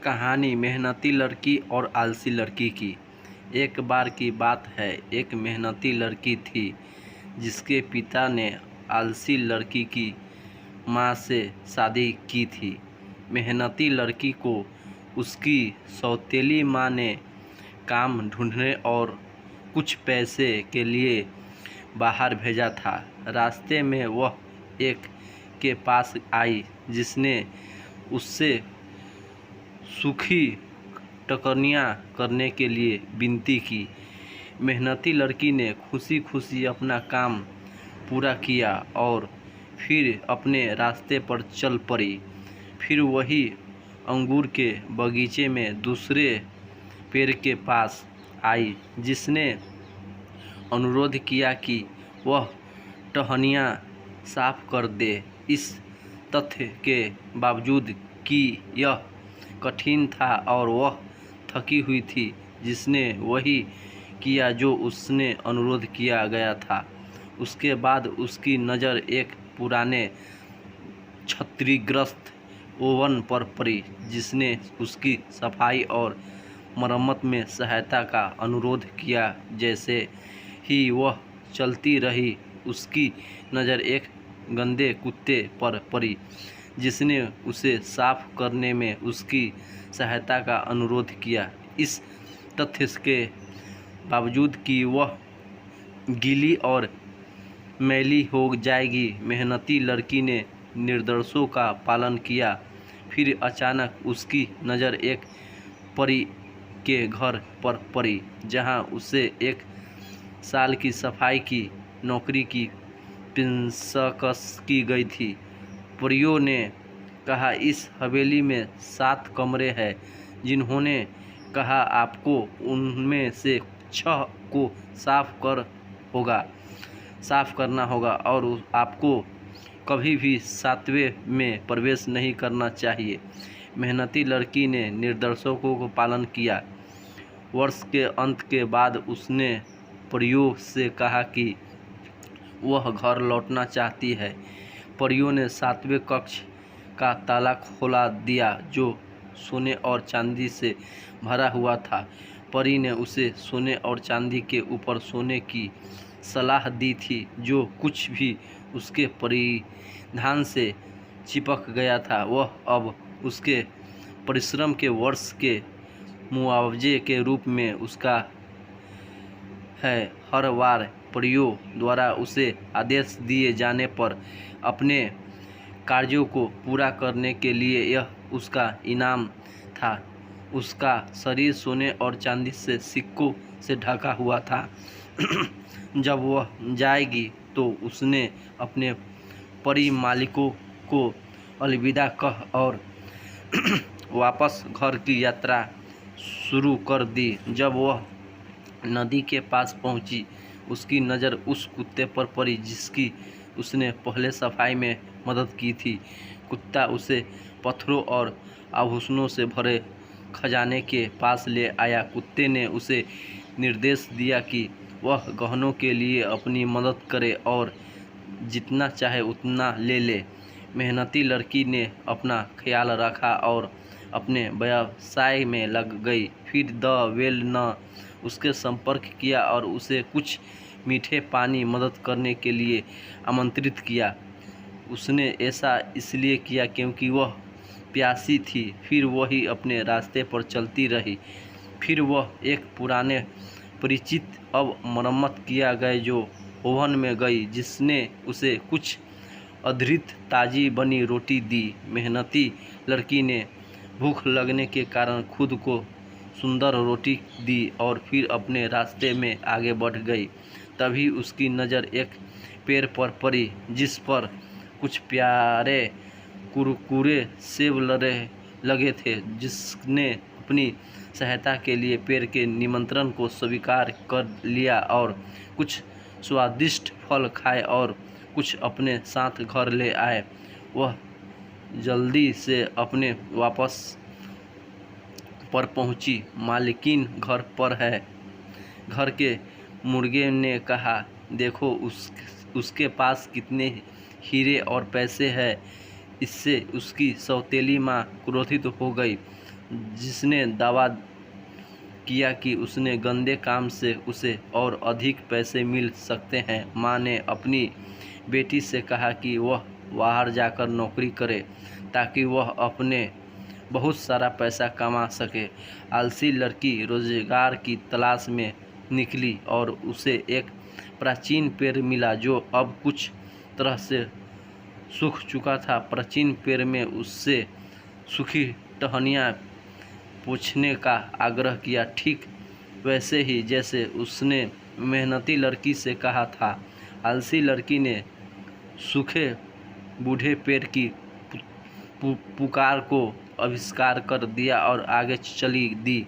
कहानी मेहनती लड़की और आलसी लड़की की। एक बार की बात है, एक मेहनती लड़की थी जिसके पिता ने आलसी लड़की की मां से शादी की थी। मेहनती लड़की को उसकी सौतेली मां ने काम ढूंढने और कुछ पैसे के लिए बाहर भेजा था। रास्ते में वह एक के पास आई जिसने उससे सूखी टकनियाँ करने के लिए विनती की। मेहनती लड़की ने खुशी खुशी अपना काम पूरा किया और फिर अपने रास्ते पर चल पड़ी। फिर वही अंगूर के बगीचे में दूसरे पेड़ के पास आई जिसने अनुरोध किया कि वह टहनियाँ साफ कर दे। इस तथ्य के बावजूद कि यह कठिन था और वह थकी हुई थी, जिसने वही किया जो उसने अनुरोध किया गया था। उसके बाद उसकी नज़र एक पुराने क्षतिग्रस्त ओवन पर पड़ी जिसने उसकी सफाई और मरम्मत में सहायता का अनुरोध किया। जैसे ही वह चलती रही, उसकी नज़र एक गंदे कुत्ते पर पड़ी जिसने उसे साफ करने में उसकी सहायता का अनुरोध किया। इस तथ्य के बावजूद कि वह गीली और मैली हो जाएगी, मेहनती लड़की ने निर्देशों का पालन किया। फिर अचानक उसकी नज़र एक परी के घर पर पड़ी जहां उसे 1 साल की सफाई की नौकरी की पेशकश की गई थी। परियों ने कहा, इस हवेली में 7 कमरे हैं। जिन्होंने कहा आपको उनमें से 6 को साफ करना होगा और आपको कभी भी 7वें में प्रवेश नहीं करना चाहिए। मेहनती लड़की ने निर्देशों को पालन किया। वर्ष के अंत के बाद उसने परियों से कहा कि वह घर लौटना चाहती है। परियों ने 7वें कक्ष का ताला खोला दिया जो सोने और चांदी से भरा हुआ था। परी ने उसे सोने और चांदी के ऊपर सोने की सलाह दी थी, जो कुछ भी उसके परिधान से चिपक गया था वह अब उसके परिश्रम के वर्ष के मुआवजे के रूप में उसका है। हर बार परियों द्वारा उसे आदेश दिए जाने पर अपने कार्यों को पूरा करने के लिए यह उसका इनाम था। उसका शरीर सोने और चांदी से सिक्कों से ढका हुआ था। जब वह जाएगी तो उसने अपने परी मालिकों को अलविदा कह और वापस घर की यात्रा शुरू कर दी। जब वह नदी के पास पहुंची, उसकी नज़र उस कुत्ते पर पड़ी जिसकी उसने पहले सफाई में मदद की थी। कुत्ता उसे पत्थरों और आभूषणों से भरे खजाने के पास ले आया। कुत्ते ने उसे निर्देश दिया कि वह गहनों के लिए अपनी मदद करे और जितना चाहे उतना ले ले। मेहनती लड़की ने अपना ख्याल रखा और अपने व्यवसाय में लग गई। फिर द वेल ने उसके संपर्क किया और उसे कुछ मीठे पानी मदद करने के लिए आमंत्रित किया। उसने ऐसा इसलिए किया क्योंकि वह प्यासी थी। फिर वही अपने रास्ते पर चलती रही। फिर वह एक पुराने परिचित अब मरम्मत किया गया जो ओवन में गई, जिसने उसे कुछ अद्भुत ताज़ी बनी रोटी दी। मेहनती लड़की ने भूख लगने के कारण खुद को सुंदर रोटी दी और फिर अपने रास्ते में आगे बढ़ गई। तभी उसकी नज़र एक पेड़ पर पड़ी जिस पर कुछ प्यारे कुरकुरे सेब लगे थे। जिसने अपनी सहायता के लिए पेड़ के निमंत्रण को स्वीकार कर लिया और कुछ स्वादिष्ट फल खाए और कुछ अपने साथ घर ले आए। वह जल्दी से अपने वापस पर पहुंची। मालकिन घर पर है। घर के मुर्गे ने कहा, देखो उसके पास कितने हीरे और पैसे हैं। इससे उसकी सौतेली माँ क्रोधित हो गई, जिसने दावा किया कि उसने गंदे काम से उसे और अधिक पैसे मिल सकते हैं। माँ ने अपनी बेटी से कहा कि वह बाहर जाकर नौकरी करे ताकि वह अपने बहुत सारा पैसा कमा सके। आलसी लड़की रोजगार की तलाश में निकली और उसे एक प्राचीन पेड़ मिला जो अब कुछ तरह से सूख चुका था। प्राचीन पेड़ में उससे सूखी टहनियाँ पूछने का आग्रह किया, ठीक वैसे ही जैसे उसने मेहनती लड़की से कहा था। आलसी लड़की ने सूखे बूढ़े पेड़ की पुकार को आविष्कार कर दिया और आगे चली दी।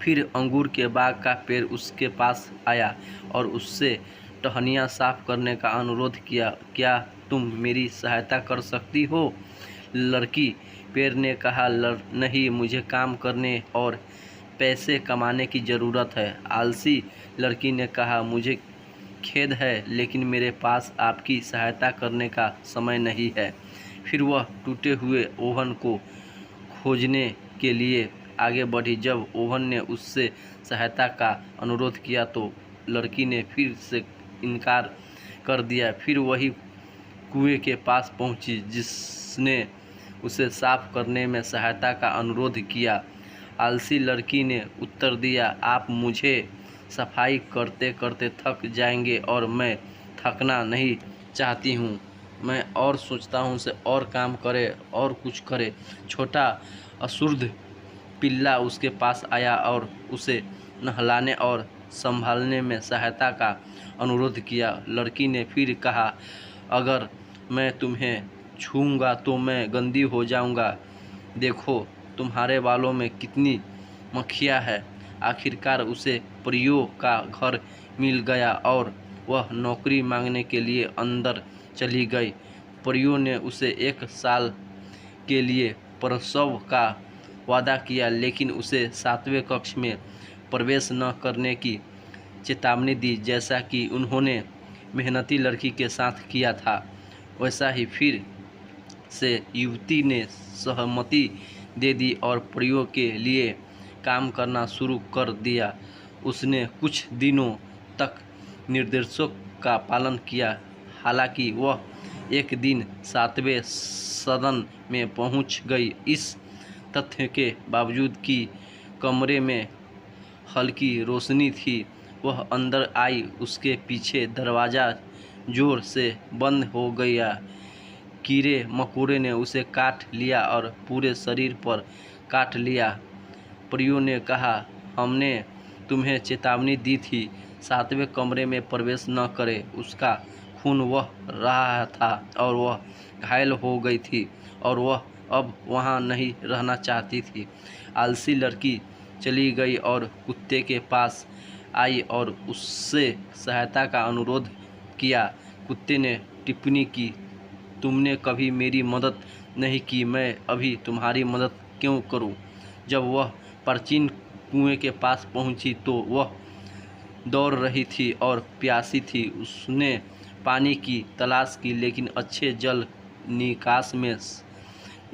फिर अंगूर के बाग का पेड़ उसके पास आया और उससे टहनियाँ साफ करने का अनुरोध किया। क्या तुम मेरी सहायता कर सकती हो? लड़की पेड़ ने कहा, नहीं, मुझे काम करने और पैसे कमाने की ज़रूरत है। आलसी लड़की ने कहा, मुझे खेद है, लेकिन मेरे पास आपकी सहायता करने का समय नहीं है। फिर वह टूटे हुए ओवन को खोजने के लिए आगे बढ़ी। जब ओवन ने उससे सहायता का अनुरोध किया तो लड़की ने फिर से इनकार कर दिया। फिर वही कुएं के पास पहुंची जिसने उसे साफ करने में सहायता का अनुरोध किया। आलसी लड़की ने उत्तर दिया, आप मुझे सफाई करते करते थक जाएंगे और मैं थकना नहीं चाहती हूँ। मैं और सोचता हूँ से और काम करे और कुछ करे। छोटा अशुद्ध पिल्ला उसके पास आया और उसे नहलाने और संभालने में सहायता का अनुरोध किया। लड़की ने फिर कहा, अगर मैं तुम्हें छूऊंगा तो मैं गंदी हो जाऊंगा। देखो तुम्हारे बालों में कितनी मक्खियाँ हैं। आखिरकार उसे परियों का घर मिल गया और वह नौकरी मांगने के लिए अंदर चली गई। परियों ने उसे 1 साल के लिए प्रसव का वादा किया, लेकिन उसे 7वें कक्ष में प्रवेश न करने की चेतावनी दी, जैसा कि उन्होंने मेहनती लड़की के साथ किया था। वैसा ही फिर से युवती ने सहमति दे दी और परियों के लिए काम करना शुरू कर दिया। उसने कुछ दिनों तक निर्देशों का पालन किया। हालांकि वह एक दिन 7वें सदन में पहुंच गई। इस तथ्य के बावजूद कि कमरे में हल्की रोशनी थी, वह अंदर आई। उसके पीछे दरवाज़ा जोर से बंद हो गया। कीड़े मकोड़े ने उसे काट लिया और पूरे शरीर पर काट लिया। परियों ने कहा, हमने तुम्हें चेतावनी दी थी, 7वें कमरे में प्रवेश न करे। उसका खून बह रहा था और वह घायल हो गई थी और वह अब वहाँ नहीं रहना चाहती थी। आलसी लड़की चली गई और कुत्ते के पास आई और उससे सहायता का अनुरोध किया। कुत्ते ने टिप्पणी की, तुमने कभी मेरी मदद नहीं की, मैं अभी तुम्हारी मदद क्यों करूं? जब वह प्राचीन कुएं के पास पहुंची तो वह दौड़ रही थी और प्यासी थी। उसने पानी की तलाश की, लेकिन अच्छे जल निकास में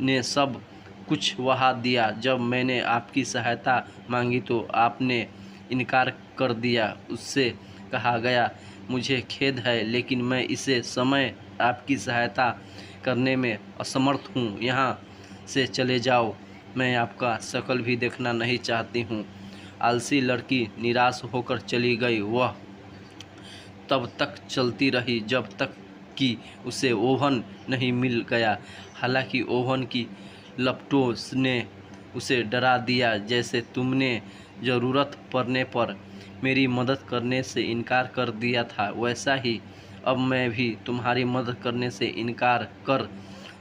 ने सब कुछ वहा दिया। जब मैंने आपकी सहायता मांगी तो आपने इनकार कर दिया। उससे कहा गया, मुझे खेद है, लेकिन मैं इसे समय आपकी सहायता करने में असमर्थ हूँ। यहाँ से चले जाओ, मैं आपका शक्ल भी देखना नहीं चाहती हूँ। आलसी लड़की निराश होकर चली गई। वह तब तक चलती रही जब तक कि उसे ओवन नहीं मिल गया। हालांकि ओवन की लपटों ने उसे डरा दिया। जैसे तुमने ज़रूरत पड़ने पर मेरी मदद करने से इनकार कर दिया था, वैसा ही अब मैं भी तुम्हारी मदद करने से इनकार कर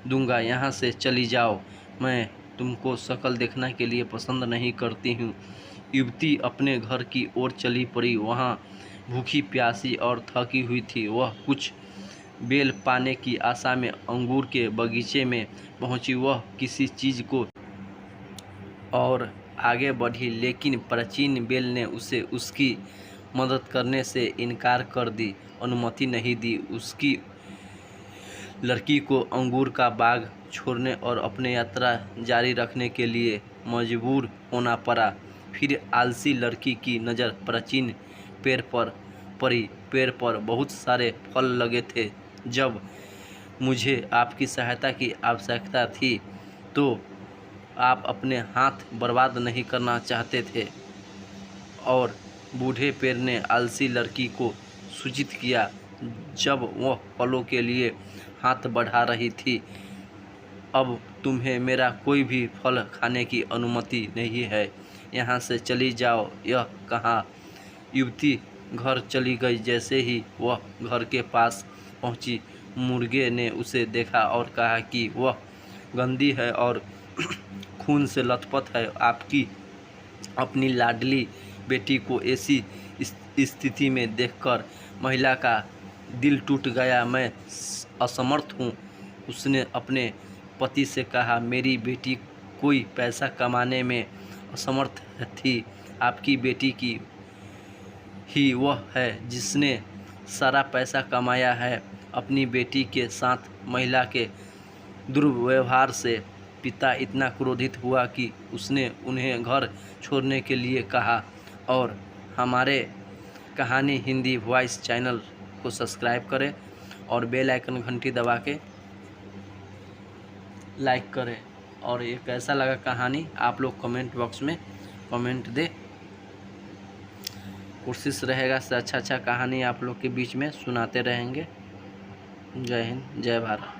दूंगा। यहाँ से चली जाओ, मैं तुमको शक्ल देखने के लिए पसंद नहीं करती हूँ। युवती अपने घर की ओर चली पड़ी। वहाँ भूखी प्यासी और थकी हुई थी। वह कुछ बेल पाने की आशा में अंगूर के बगीचे में पहुंची। वह किसी चीज़ को और आगे बढ़ी, लेकिन प्राचीन बेल ने उसे उसकी मदद करने से इनकार कर दी, अनुमति नहीं दी। उसकी लड़की को अंगूर का बाग छोड़ने और अपनी यात्रा जारी रखने के लिए मजबूर होना पड़ा। फिर आलसी लड़की की नज़र प्राचीन पेड़ पर पड़ी। पेड़ पर बहुत सारे फल लगे थे। जब मुझे आपकी सहायता की आवश्यकता थी तो आप अपने हाथ बर्बाद नहीं करना चाहते थे। और बूढ़े पेड़ ने आलसी लड़की को सूचित किया जब वह फलों के लिए हाथ बढ़ा रही थी, अब तुम्हें मेरा कोई भी फल खाने की अनुमति नहीं है, यहाँ से चली जाओ। यह कहा युवती घर चली गई। जैसे ही वह घर के पास पहुंची, मुर्गे ने उसे देखा और कहा कि वह गंदी है और खून से लथपथ है। आपकी अपनी लाडली बेटी को ऐसी स्थिति में देखकर महिला का दिल टूट गया। मैं असमर्थ हूँ। उसने अपने पति से कहा, मेरी बेटी कोई पैसा कमाने में असमर्थ थी। आपकी बेटी की ही वह है जिसने सारा पैसा कमाया है। अपनी बेटी के साथ महिला के दुर्व्यवहार से पिता इतना क्रोधित हुआ कि उसने उन्हें घर छोड़ने के लिए कहा। और हमारे कहानी हिंदी वॉइस चैनल को सब्सक्राइब करें और बेल आइकन घंटी दबा के लाइक करें। और ये कैसा लगा कहानी आप लोग कमेंट बॉक्स में कमेंट दें। कोशिश रहेगा से अच्छा कहानी आप लोग के बीच में सुनाते रहेंगे। जय हिंद, जय भारत।